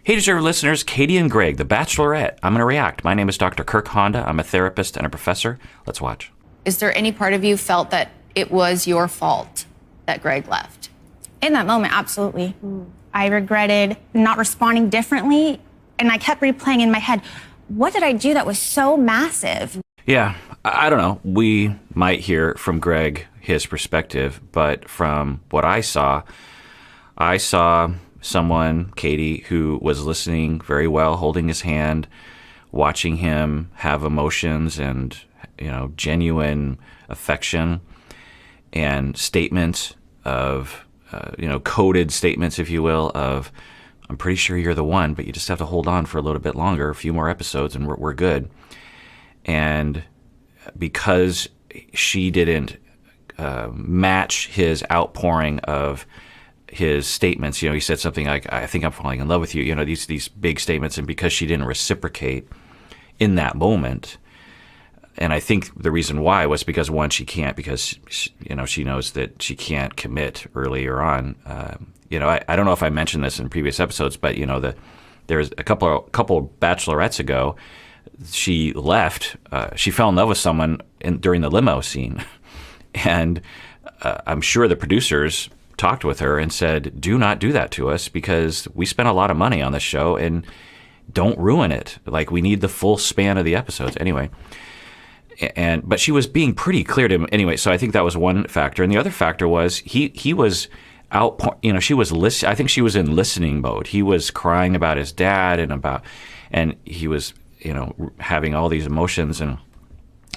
Hey, deserved listeners, Katie and Greg, The Bachelorette. I'm going to react. My name is Dr. Kirk Honda. I'm a therapist and a professor. Let's watch. Is there any part of you felt that it was your fault that Greg left? In that moment, absolutely. I regretted not responding differently, and I kept replaying in my head, what did I do that was so massive? Yeah, I don't know. We might hear from Greg his perspective, but from what I saw someone, Katie, who was listening very well, holding his hand, watching him have emotions and, genuine affection and statements of, coded statements, if you will, of, I'm pretty sure you're the one, but you just have to hold on for a little bit longer, a few more episodes, and we're good. And because she didn't match his outpouring of his statements, he said something like, I think I'm falling in love with you, these big statements, and because she didn't reciprocate in that moment, and I think the reason why was because, one, she can't, because she knows that she can't commit earlier on. I don't know if I mentioned this in previous episodes, but there's a couple bachelorettes ago, she left. She fell in love with someone during the limo scene, and I'm sure the producers talked with her and said, do not do that to us because we spent a lot of money on this show and don't ruin it. Like, we need the full span of the episodes anyway. But she was being pretty clear to him anyway. So I think that was one factor. And the other factor was he was out, she was I think she was in listening mode. He was crying about his dad and he was, having all these emotions, and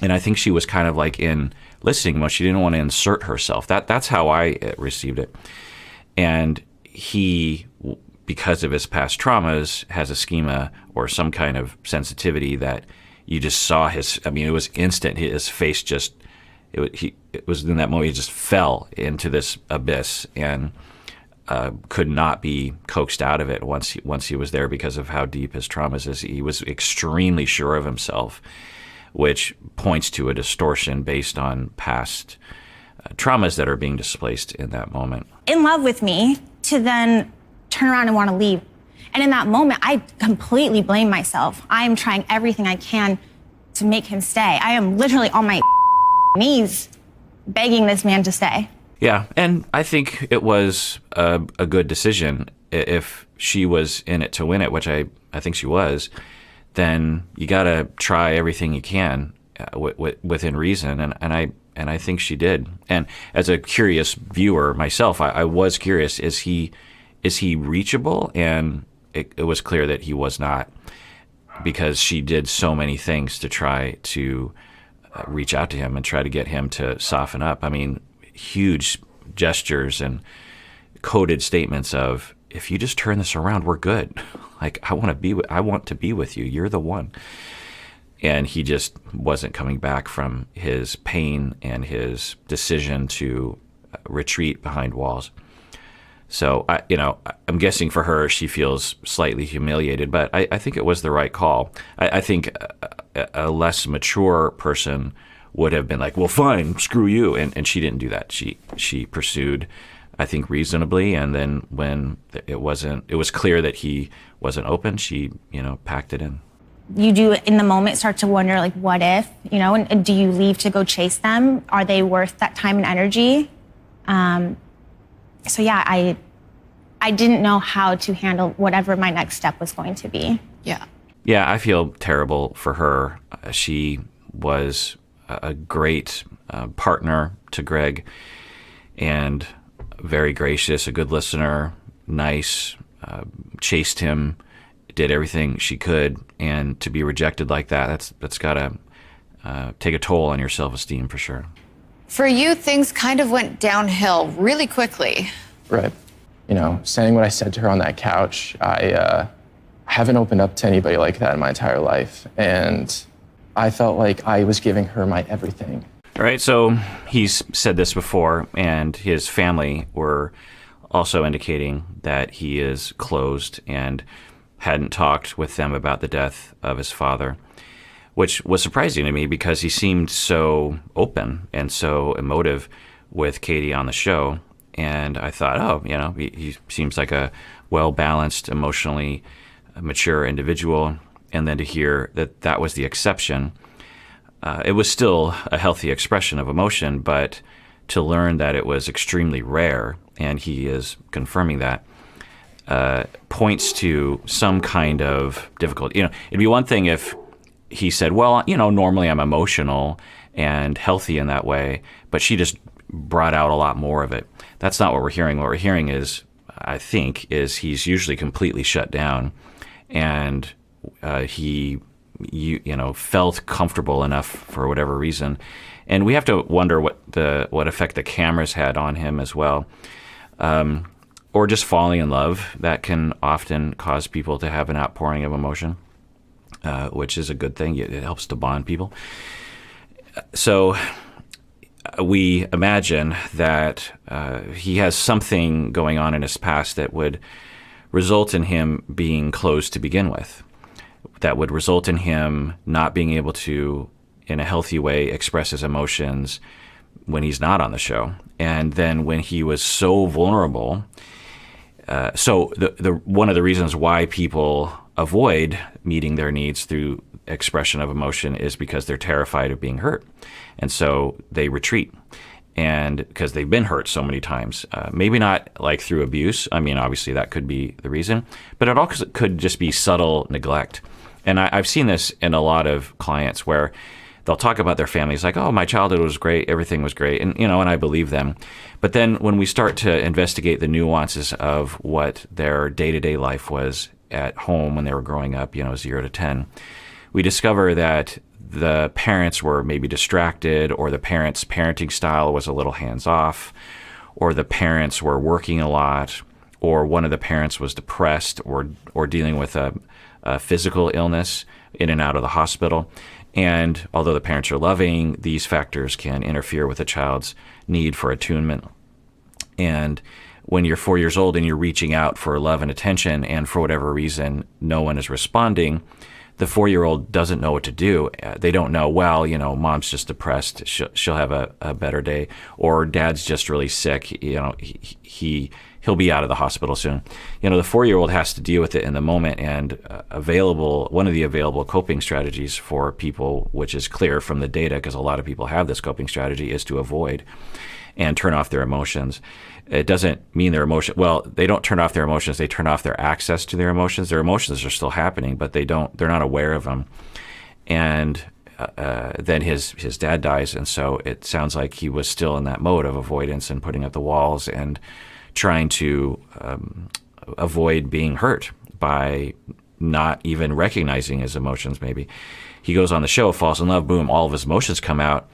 I think she was kind of like in listening mode. She didn't want to insert herself. That's how I received it. And he, because of his past traumas, has a schema or some kind of sensitivity that you just saw it was instant. His face it was in that moment, he just fell into this abyss and could not be coaxed out of it once he was there because of how deep his traumas is. He was extremely sure of himself, which points to a distortion based on past traumas that are being displaced in that moment. In love with me to then turn around and want to leave. And in that moment, I completely blame myself. I am trying everything I can to make him stay. I am literally on my knees begging this man to stay. Yeah, and I think it was a good decision. If she was in it to win it, which I think she was, then you got to try everything you can within reason, and I think she did. And as a curious viewer myself, I was curious: is he reachable? And it was clear that he was not, because she did so many things to try to reach out to him and try to get him to soften up. I mean, huge gestures and coded statements of, if you just turn this around, we're good. Like, I want to be with you. You're the one. And he just wasn't coming back from his pain and his decision to retreat behind walls. So, I'm guessing for her, she feels slightly humiliated, but I think it was the right call. I think a less mature person would have been like, well, fine, screw you. And she didn't do that. She pursued, I think, reasonably. And then when it was clear that he wasn't open, she, packed it in. You do, in the moment, start to wonder, like, what if, and do you leave to go chase them? Are they worth that time and energy? So yeah, I didn't know how to handle whatever my next step was going to be. Yeah. Yeah, I feel terrible for her. She was a great partner to Greg and very gracious, a good listener, nice, chased him, did everything she could, and to be rejected like that's got to take a toll on your self-esteem for sure. For you, things kind of went downhill really quickly. Right. Saying what I said to her on that couch, I haven't opened up to anybody like that in my entire life. And I felt like I was giving her my everything. All right, so he's said this before, and his family were also indicating that he is closed and hadn't talked with them about the death of his father, which was surprising to me because he seemed so open and so emotive with Katie on the show. And I thought, he seems like a well-balanced, emotionally a mature individual, and then to hear that that was the exception. It was still a healthy expression of emotion, but to learn that it was extremely rare, and he is confirming that, points to some kind of difficulty. It'd be one thing if he said, well, normally I'm emotional and healthy in that way, but she just brought out a lot more of it. That's not what we're hearing. What we're hearing is, I think, is he's usually completely shut down, and he felt comfortable enough for whatever reason. And we have to wonder what effect the cameras had on him as well. Or just falling in love. That can often cause people to have an outpouring of emotion, which is a good thing. It helps to bond people. So we imagine that he has something going on in his past that would result in him being closed to begin with, that would result in him not being able to, in a healthy way, express his emotions when he's not on the show. And then when he was so vulnerable, so the one of the reasons why people avoid meeting their needs through expression of emotion is because they're terrified of being hurt. And so they retreat, and because they've been hurt so many times. Maybe not like through abuse. I mean, obviously that could be the reason, but it also could just be subtle neglect. And I've seen this in a lot of clients where they'll talk about their families like, oh, my childhood was great, everything was great, and and I believe them. But then when we start to investigate the nuances of what their day-to-day life was at home when they were growing up, 0 to 10, we discover that the parents were maybe distracted, or the parents' parenting style was a little hands-off, or the parents were working a lot, or one of the parents was depressed or dealing with a physical illness, in and out of the hospital. And although the parents are loving, these factors can interfere with a child's need for attunement. And when you're 4 years old and you're reaching out for love and attention, and for whatever reason no one is responding, the 4-year-old doesn't know what to do. They don't know, well, mom's just depressed, she'll have a better day, or dad's just really sick, he'll be out of the hospital soon. The 4-year-old has to deal with it in the moment, and one of the available coping strategies for people, which is clear from the data because a lot of people have this coping strategy, is to avoid and turn off their emotions. It doesn't mean they don't turn off their emotions, they turn off their access to their emotions. Their emotions are still happening, but they're not aware of them. And then his dad dies, and so it sounds like he was still in that mode of avoidance and putting up the walls and trying to avoid being hurt by not even recognizing his emotions. Maybe he goes on the show, falls in love, boom, all of his emotions come out,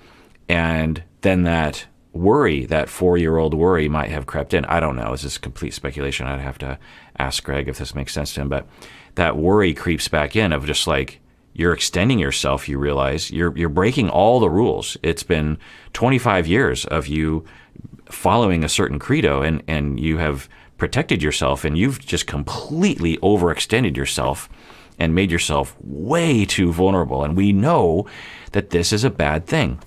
and then that 4-year-old worry might have crept in. I don't know. This is complete speculation. I'd have to ask Greg if this makes sense to him. But that worry creeps back in of just like, you're extending yourself, you realize you're breaking all the rules. It's been 25 years of you following a certain credo, and you have protected yourself, and you've just completely overextended yourself and made yourself way too vulnerable. And we know that this is a bad thing.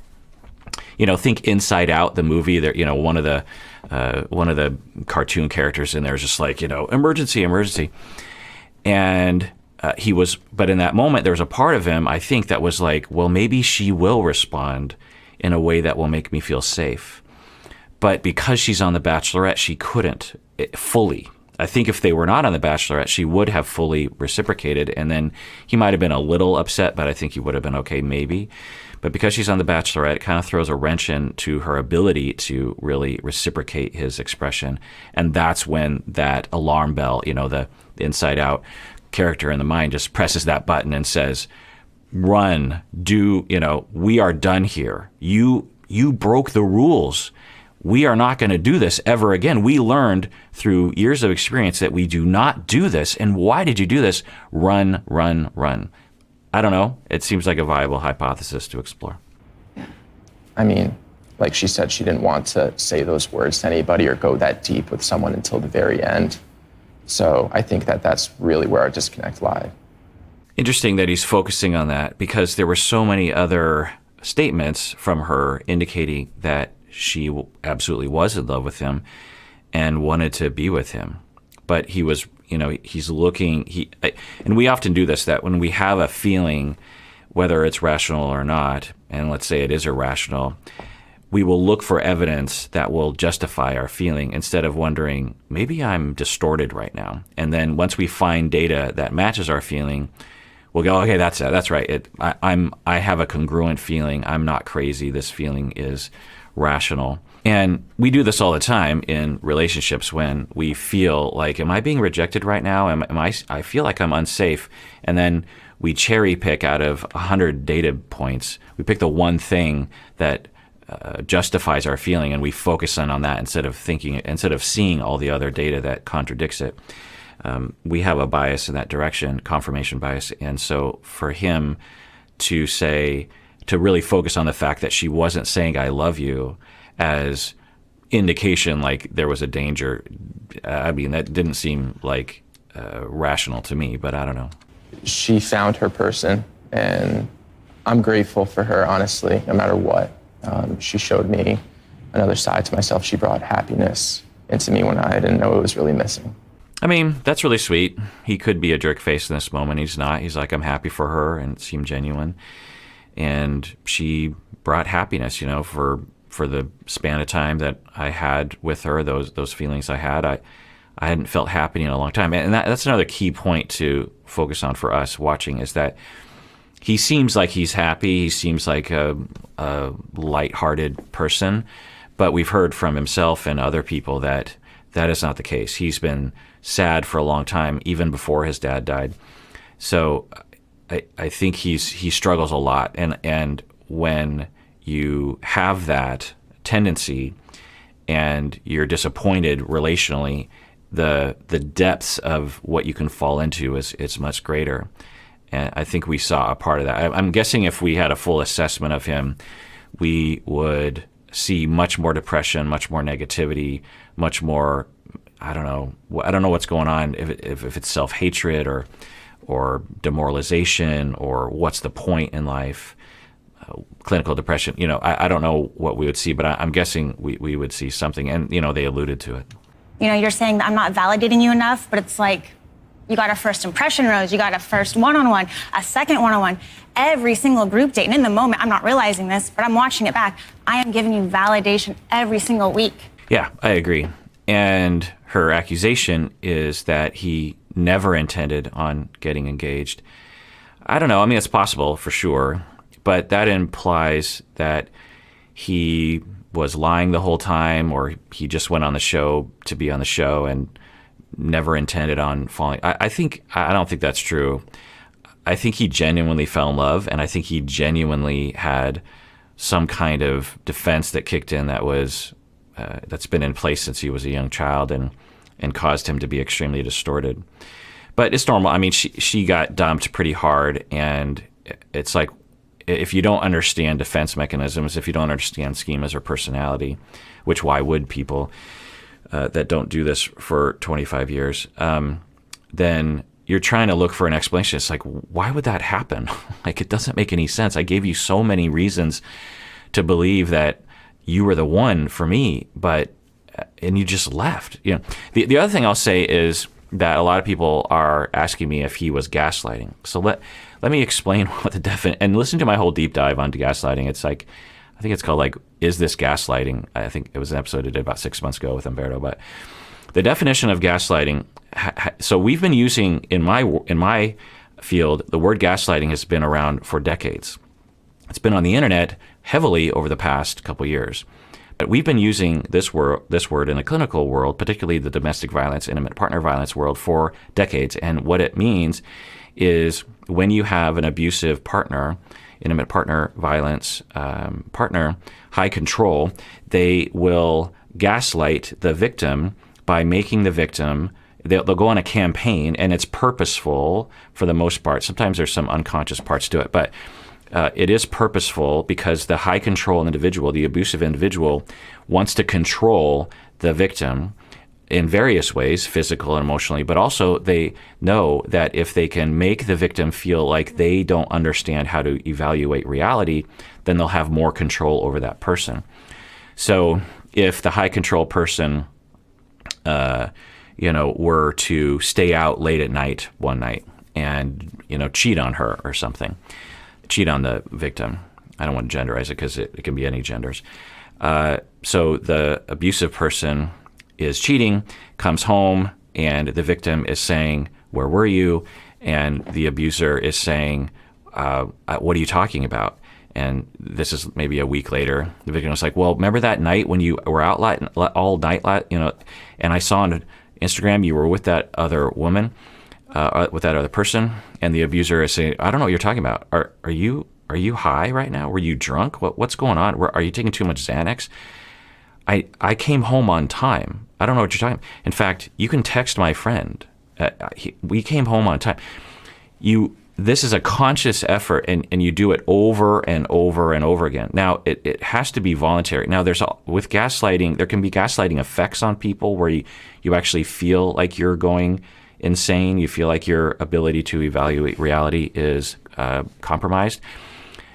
Think Inside Out, the movie. There, one of the cartoon characters in there is just like, emergency, emergency. And but in that moment, there was a part of him, I think, that was like, well, maybe she will respond in a way that will make me feel safe. But because she's on The Bachelorette, she couldn't fully. I think if they were not on The Bachelorette, she would have fully reciprocated, and then he might have been a little upset, but I think he would have been okay, maybe. But because she's on The Bachelorette, it kind of throws a wrench into her ability to really reciprocate his expression. And that's when that alarm bell, the Inside Out character in the mind just presses that button and says, run, we are done here. You broke the rules. We are not going to do this ever again. We learned through years of experience that we do not do this. And why did you do this? Run, run, run. I don't know. It seems like a viable hypothesis to explore. I mean, like she said, she didn't want to say those words to anybody or go that deep with someone until the very end. So I think that's really where our disconnect lies. Interesting that he's focusing on that, because there were so many other statements from her indicating that she absolutely was in love with him and wanted to be with him. but he was, he's looking. And we often do this, that when we have a feeling, whether it's rational or not, and let's say it is irrational, we will look for evidence that will justify our feeling instead of wondering, maybe I'm distorted right now. And then once we find data that matches our feeling, we'll go, okay, that's right. I have a congruent feeling. I'm not crazy. This feeling is rational. And we do this all the time in relationships when we feel like, am I being rejected right now? I feel like I'm unsafe. And then we cherry pick out of 100 data points. We pick the one thing that justifies our feeling, and we focus on that instead of seeing all the other data that contradicts it. We have a bias in that direction, confirmation bias. And so for him to really focus on the fact that she wasn't saying I love you as indication like there was a danger, that didn't seem like rational to me, but I don't know. She found her person, and I'm grateful for her, honestly, no matter what. She showed me another side to myself. She brought happiness into me when I didn't know it was really missing. I mean, that's really sweet. He could be a jerk face in this moment. He's not. He's like, I'm happy for her, and it seemed genuine. And she brought happiness, for the span of time that I had with her, those feelings I had. I hadn't felt happy in a long time. And that's another key point to focus on for us watching, is that he seems like he's happy. He seems like a lighthearted person. But we've heard from himself and other people that is not the case. He's been sad for a long time, even before his dad died. So I think he struggles a lot. And when you have that tendency and you're disappointed relationally, the depths of what you can fall into is much greater. And I think we saw a part of that. I'm guessing if we had a full assessment of him, we would see much more depression, much more negativity, much more, I don't know what's going on, if it's self-hatred or demoralization or what's the point in life, clinical depression. I don't know what we would see, but I'm guessing we would see something. And, they alluded to it. You're saying that I'm not validating you enough, but it's like, you got a first impression rose, you got a first one-on-one, a second one-on-one, every single group date. And in the moment, I'm not realizing this, but I'm watching it back. I am giving you validation every single week. Yeah, I agree. And her accusation is that he never intended on getting engaged. I don't know. I mean, it's possible for sure, but that implies that he was lying the whole time, or he just went on the show to be on the show and never intended on falling. I don't think that's true. I think he genuinely fell in love, and I think he genuinely had some kind of defense that kicked in that's been in place since he was a young child and caused him to be extremely distorted. But it's normal. I mean, she got dumped pretty hard, and it's like, if you don't understand defense mechanisms, if you don't understand schemas or personality, which why would people that don't do this for 25 years, then you're trying to look for an explanation. It's like, why would that happen? Like, it doesn't make any sense. I gave you so many reasons to believe that you were the one for me, and you just left. The other thing I'll say is that a lot of people are asking me if he was gaslighting. So let me explain what the definition, and listen to my whole deep dive on gaslighting. It's like, I think it's called like, is this gaslighting? I think it was an episode I did about 6 months ago with Umberto. But the definition of gaslighting, so we've been using, in my field, the word gaslighting has been around for decades. It's been on the internet heavily over the past couple years. But we've been using this word in the clinical world, particularly the domestic violence, intimate partner violence world, for decades. And what it means is when you have an abusive partner, intimate partner violence partner, high control, they will gaslight the victim by making the victim, they'll go on a campaign, and it's purposeful for the most part. Sometimes there's some unconscious parts to it, but it is purposeful because the high control individual, the abusive individual, wants to control the victim in various ways, physical and emotionally, but also they know that if they can make the victim feel like they don't understand how to evaluate reality, then they'll have more control over that person. So if the high control person were to stay out late at night one night and, cheat on her or something, cheat on the victim. I don't want to genderize it because it can be any genders. So the abusive person is cheating, comes home, and the victim is saying, "Where were you?" And the abuser is saying, "What are you talking about?" And this is maybe a week later. The victim was like, "Well, remember that night when you were out all night, and I saw on Instagram you were with that other woman, with that other person." And the abuser is saying, "I don't know what you're talking about. Are you high right now? Were you drunk? What's going on? Are you taking too much Xanax? I came home on time. I don't know what you're talking about. In fact, you can text my friend. We came home on time." This is a conscious effort, and you do it over and over and over again. Now, it has to be voluntary. Now, with gaslighting, there can be gaslighting effects on people where you actually feel like you're going insane. You feel like your ability to evaluate reality is compromised.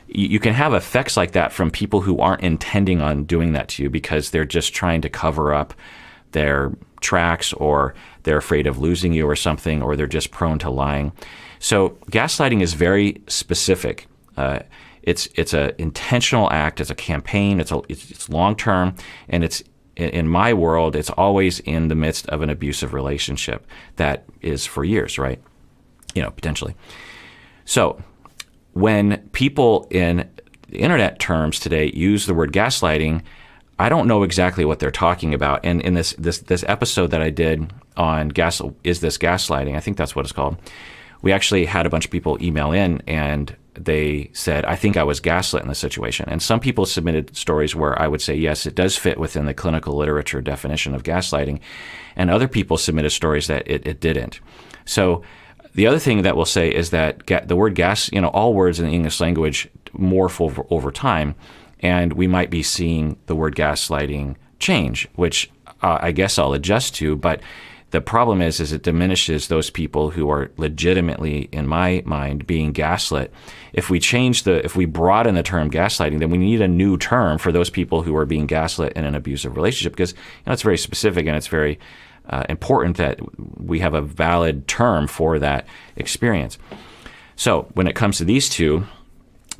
You can have effects like that from people who aren't intending on doing that to you because they're just trying to cover up their tracks, or they're afraid of losing you or something, or they're just prone to lying. So gaslighting is very specific. It's an intentional act. It's a campaign. It's long term, and it's in my world. It's always in the midst of an abusive relationship that is for years, right? Potentially. So when people in internet terms today use the word gaslighting, I don't know exactly what they're talking about. And in this episode that I did on is this gaslighting? I think that's what it's called. We actually had a bunch of people email in, and they said, "I think I was gaslit in this situation." And some people submitted stories where I would say, yes, it does fit within the clinical literature definition of gaslighting. And other people submitted stories that it didn't. So the other thing that we'll say is that the word all words in the English language morph over time. And we might be seeing the word gaslighting change, which I guess I'll adjust to. But the problem is it diminishes those people who are legitimately, in my mind, being gaslit. If we broaden the term gaslighting, then we need a new term for those people who are being gaslit in an abusive relationship, because it's very specific, and it's very important that we have a valid term for that experience. So when it comes to these two,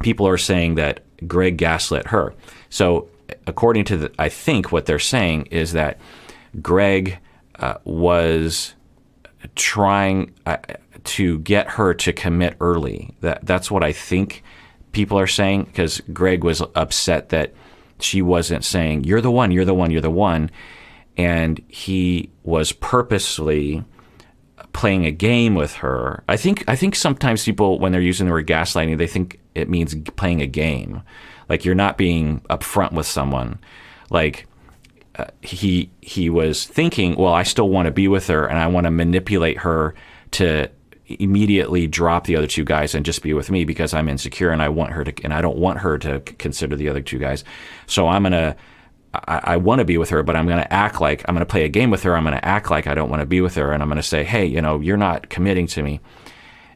people are saying that Greg gaslit her. So according to I think what they're saying is that Greg was trying to get her to commit early. That's what I think people are saying, because Greg was upset that she wasn't saying, "You're the one, you're the one, you're the one." And he was purposely playing a game with her. I think sometimes people, when they're using the word gaslighting, they think it means playing a game. Like you're not being upfront with someone. Like he was thinking, well, I still want to be with her, and I want to manipulate her to immediately drop the other two guys and just be with me because I'm insecure, and I don't want her to consider the other two guys. So I want to be with her, but I'm going to act like I'm going to play a game with her. I'm going to act like I don't want to be with her, and I'm going to say, "Hey, you're not committing to me."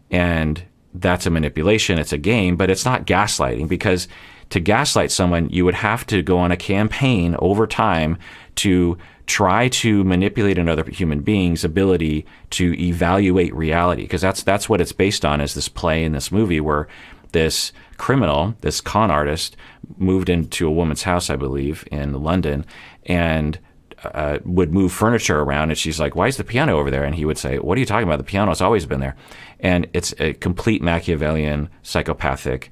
And that's a manipulation. It's a game, but it's not gaslighting, because to gaslight someone, you would have to go on a campaign over time to try to manipulate another human being's ability to evaluate reality, because that's what it's based on, is this play in this movie where this criminal, this con artist, moved into a woman's house, I believe, in London, and would move furniture around. And she's like, "Why is the piano over there?" And he would say, "What are you talking about? The piano's always been there." And it's a complete Machiavellian, psychopathic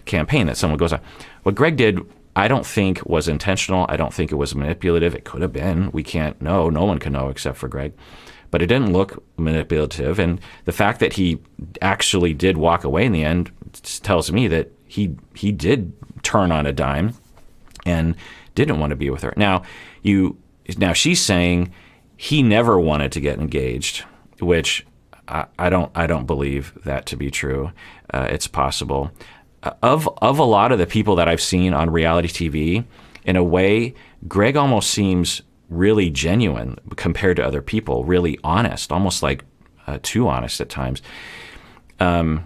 campaign that someone goes on. What Greg did, I don't think was intentional. I don't think it was manipulative. It could have been. We can't know. No one can know except for Greg. But it didn't look manipulative. And the fact that he actually did walk away in the end tells me that he did turn on a dime and didn't want to be with her. Now she's saying he never wanted to get engaged, which I don't believe that to be true. It's possible. Of a lot of the people that I've seen on reality TV, in a way, Greg almost seems really genuine compared to other people, really honest, almost like too honest at times. And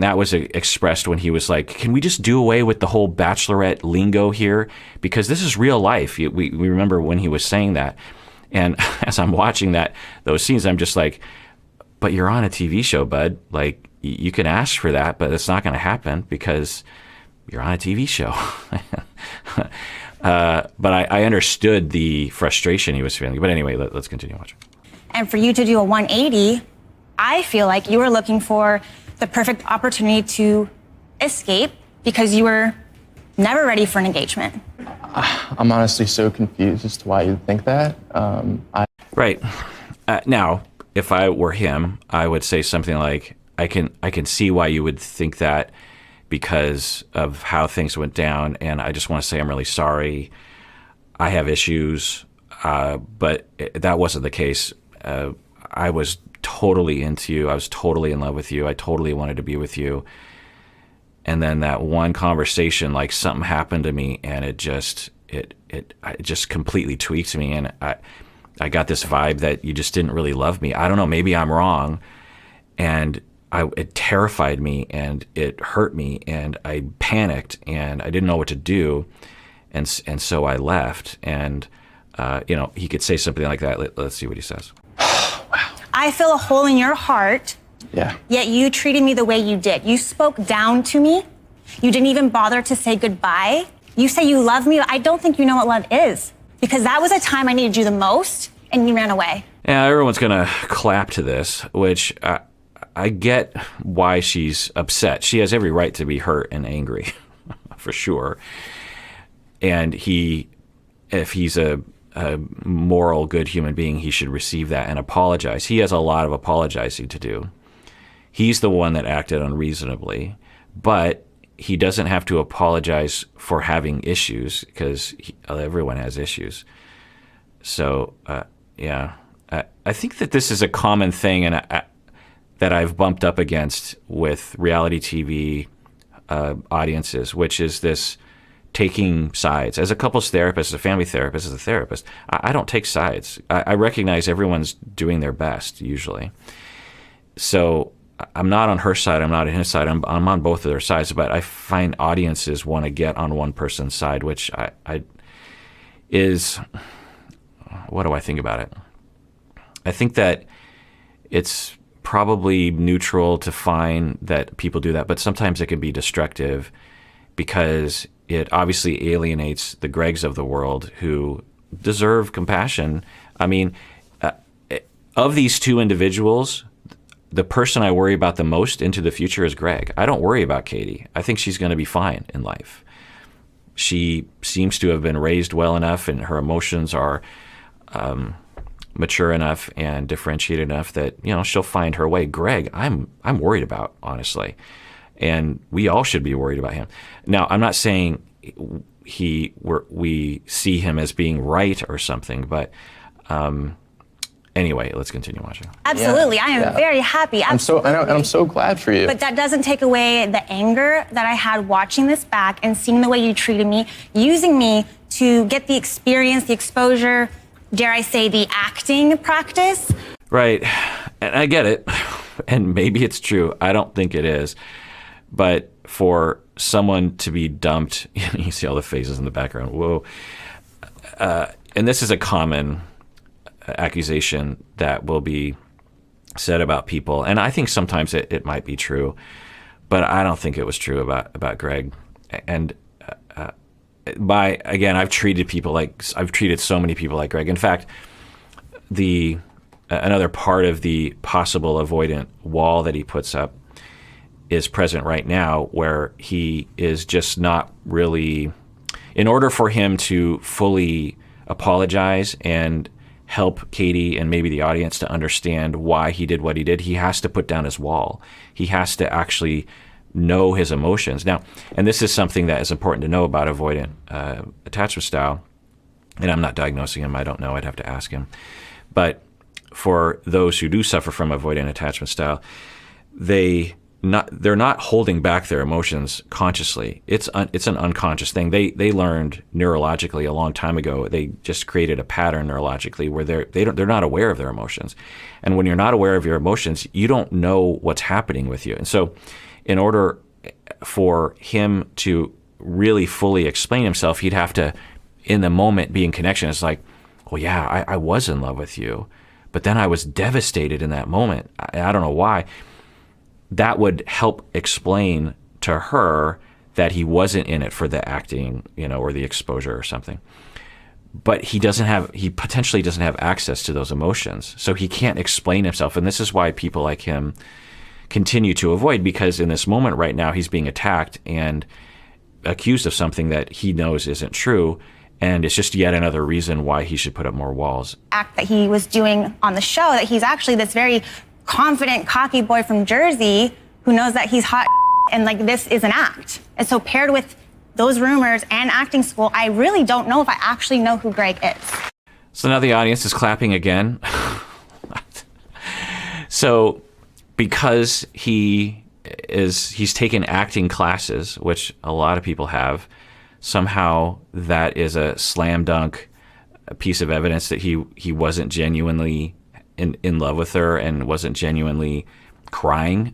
that was expressed when he was like, "Can we just do away with the whole Bachelorette lingo here? Because this is real life." We remember when he was saying that. And as I'm watching those scenes, I'm just like, but you're on a TV show, bud. Like, you can ask for that, but it's not going to happen because you're on a TV show. But I understood the frustration he was feeling. But anyway, let's continue watching. And for you to do a 180, I feel like you were looking for the perfect opportunity to escape because you were never ready for an engagement. I'm honestly so confused as to why you think that. Right. Now, if I were him, I would say something like, I can see why you would think that because of how things went down, and I just want to say I'm really sorry. I have issues, but that wasn't the case. I was totally into you. I was totally in love with you. I totally wanted to be with you. And then that one conversation, like something happened to me, and it just completely tweaked me, and I got this vibe that you just didn't really love me. I don't know. Maybe I'm wrong, and it terrified me, and it hurt me, and I panicked, and I didn't know what to do, and so I left. And he could say something like that. Let's see what he says. I feel a hole in your heart. Yeah. Yet you treated me the way you did. You spoke down to me. You didn't even bother to say goodbye. You say you love me, but I don't think you know what love is. Because that was a time I needed you the most, and you ran away. Yeah, everyone's going to clap to this, which I get why she's upset. She has every right to be hurt and angry, for sure. And if he's a moral, good human being, he should receive that and apologize. He has a lot of apologizing to do. He's the one that acted unreasonably, but he doesn't have to apologize for having issues because everyone has issues. So, I think that this is a common thing and that I've bumped up against with reality TV audiences, which is this taking sides. As a couples therapist, as a family therapist, as a therapist, I don't take sides. I recognize everyone's doing their best, usually. So I'm not on her side, I'm not on his side, I'm on both of their sides, but I find audiences want to get on one person's side, which what do I think about it? I think that it's probably neutral to find that people do that, but sometimes it can be destructive because it obviously alienates the Gregs of the world who deserve compassion. I mean, of these two individuals, the person I worry about the most into the future is Greg. I don't worry about Katie. I think she's going to be fine in life. She seems to have been raised well enough, and her emotions are mature enough and differentiated enough that she'll find her way. Greg, I'm worried about, honestly, and we all should be worried about him. Now, I'm not saying we see him as being right or something, but anyway, let's continue watching. Absolutely, I am very happy. Absolutely. I'm so glad for you. But that doesn't take away the anger that I had watching this back and seeing the way you treated me, using me to get the experience, the exposure, dare I say, the acting practice. Right, and I get it, and maybe it's true. I don't think it is, but for someone to be dumped, you see all the faces in the background. Whoa, and this is a common accusation that will be said about people, and I think sometimes it might be true, but I don't think it was true about Greg. And I've treated so many people like Greg. In fact, another part of the possible avoidant wall that he puts up is present right now, where he is just not really, in order for him to fully apologize and help Katie and maybe the audience to understand why he did what he did, he has to put down his wall. He has to actually know his emotions. Now, and this is something that is important to know about avoidant attachment style, and I'm not diagnosing him, I don't know, I'd have to ask him. But for those who do suffer from avoidant attachment style, they're not holding back their emotions consciously. It's an unconscious thing. They learned neurologically a long time ago. They just created a pattern neurologically where they're not aware of their emotions. And when you're not aware of your emotions, you don't know what's happening with you. And so in order for him to really fully explain himself, he'd have to, in the moment, be in connection. It's like, well, yeah, I was in love with you, but then I was devastated in that moment. I don't know why. That would help explain to her that he wasn't in it for the acting, or the exposure or something. But he potentially doesn't have access to those emotions. So he can't explain himself. And this is why people like him continue to avoid, because in this moment right now, he's being attacked and accused of something that he knows isn't true. And it's just yet another reason why he should put up more walls. Act that he was doing on the show, that he's actually this very confident, cocky boy from Jersey who knows that he's hot and like this is an act. And so paired with those rumors and acting school, I really don't know if I actually know who Greg is. So now the audience is clapping again. So because he's taken acting classes, which a lot of people have, somehow that is a slam dunk piece of evidence that he wasn't genuinely in love with her and wasn't genuinely crying.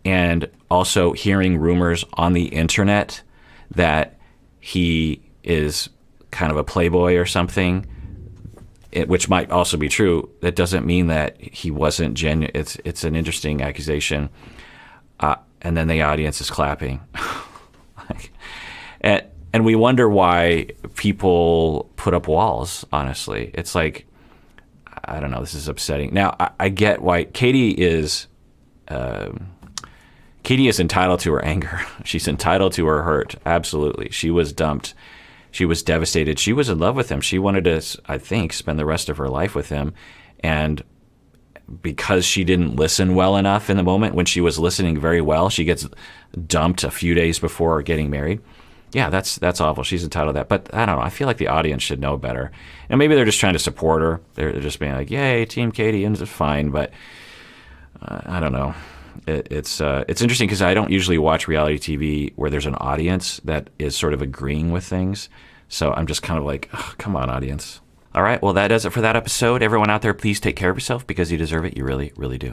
And also hearing rumors on the internet that he is kind of a playboy or something, which might also be true. That doesn't mean that he wasn't genuine. It's an interesting accusation. And then the audience is clapping. And we wonder why people put up walls, honestly. It's like, I don't know, this is upsetting. Now, I get why Katie is entitled to her anger. She's entitled to her hurt. Absolutely. She was dumped. She was devastated. She was in love with him. She wanted to, I think, spend the rest of her life with him. And because she didn't listen well enough in the moment, when she was listening very well, she gets dumped a few days before getting married. Yeah, that's awful. She's entitled to that. But I don't know. I feel like the audience should know better. And maybe they're just trying to support her. They're just being like, yay, Team Katie, and it's fine. But I don't know. It's interesting because I don't usually watch reality TV where there's an audience that is sort of agreeing with things. So I'm just kind of like, oh, come on, audience. All right, well, that does it for that episode. Everyone out there, please take care of yourself because you deserve it. You really, really do.